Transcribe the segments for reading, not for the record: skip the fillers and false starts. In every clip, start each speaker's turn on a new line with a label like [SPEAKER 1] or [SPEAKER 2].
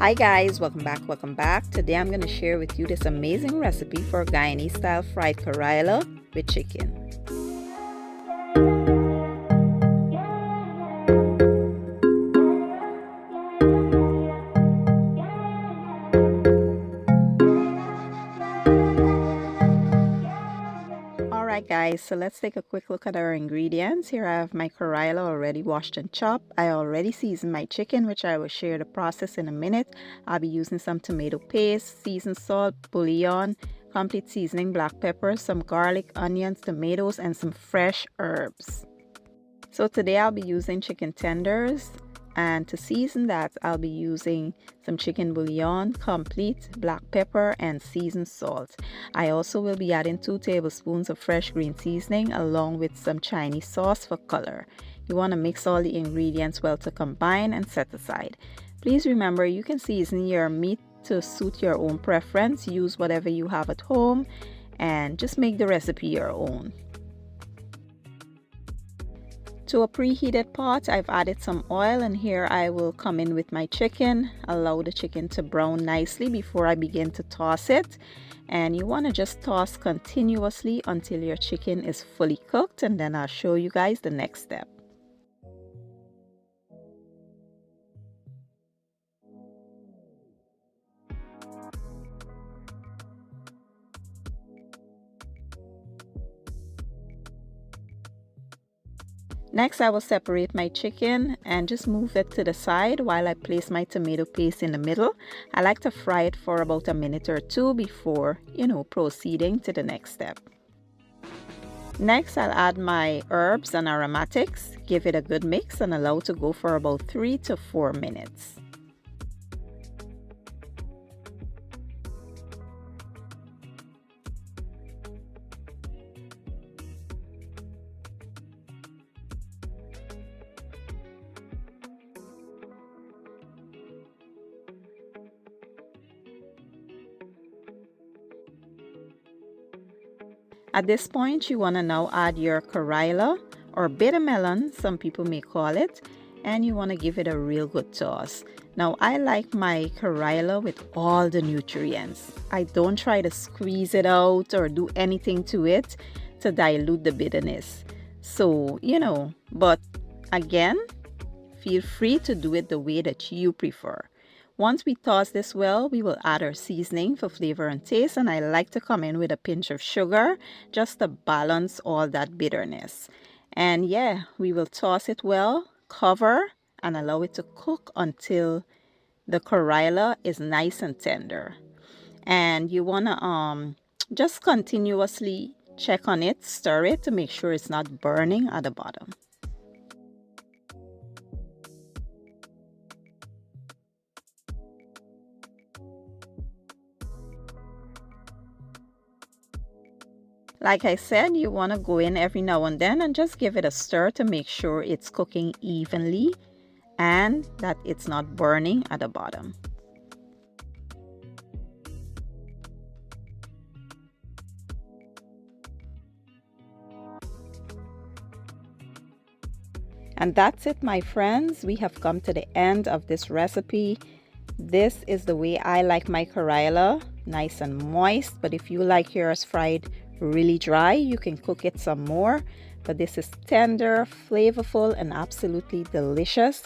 [SPEAKER 1] Hi guys, welcome back. Today I'm going to share with you this amazing recipe for Guyanese style fried karela with chicken. Alright guys, so let's take a quick look at our ingredients. Here I have my karela already washed and chopped. I already seasoned my chicken, which I will share the process in a minute. I'll be using some tomato paste, seasoned salt, bouillon, complete seasoning, black pepper, some garlic, onions, tomatoes, and some fresh herbs. So today I'll be using chicken tenders, and to season that I'll be using some chicken bouillon, complete, black pepper, and seasoned salt. I also will be adding 2 tablespoons of fresh green seasoning along with some Chinese sauce for color. You want to mix all the ingredients well to combine and set aside. Please remember, you can season your meat to suit your own preference. Use whatever you have at home and just make the recipe your own. To a preheated pot, I've added some oil, and here I will come in with my chicken. Allow the chicken to brown nicely before I begin to toss it. And you want to just toss continuously until your chicken is fully cooked, and then I'll show you guys the next step. Next, I will separate my chicken and just move it to the side while I place my tomato paste in the middle. I like to fry it for about a minute or two before, proceeding to the next step. Next, I'll add my herbs and aromatics, give it a good mix, and allow it to go for about 3 to 4 minutes. At this point, you want to now add your karela or bitter melon, some people may call it, and you want to give it a real good toss. Now, I like my karela with all the nutrients. I don't try to squeeze it out or do anything to it to dilute the bitterness. So, but again, feel free to do it the way that you prefer. Once we toss this well, we will add our seasoning for flavor and taste, and I like to come in with a pinch of sugar just to balance all that bitterness. And yeah, we will toss it well, cover, and allow it to cook until the karela is nice and tender. And you want to just continuously check on it, stir it to make sure it's not burning at the bottom. Like I said, you want to go in every now and then and just give it a stir to make sure it's cooking evenly and that it's not burning at the bottom. And that's it, my friends. We have come to the end of this recipe. This is the way I like my karela, nice and moist, but if you like yours fried really dry, you can cook it some more. But this is tender, flavorful, and absolutely delicious.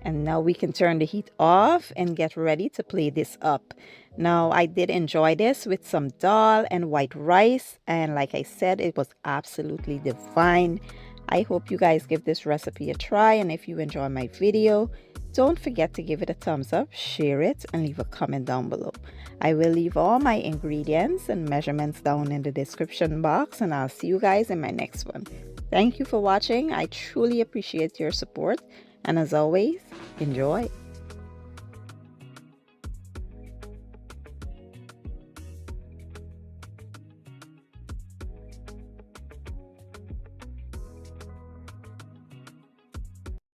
[SPEAKER 1] And now we can turn the heat off and get ready to plate this up. Now, I did enjoy this with some dal and white rice, and like I said, it was absolutely divine. I hope you guys give this recipe a try, and if you enjoy my video, don't forget to give it a thumbs up, share it, and leave a comment down below. I will leave all my ingredients and measurements down in the description box, and I'll see you guys in my next one. Thank you for watching. I truly appreciate your support, and as always, enjoy.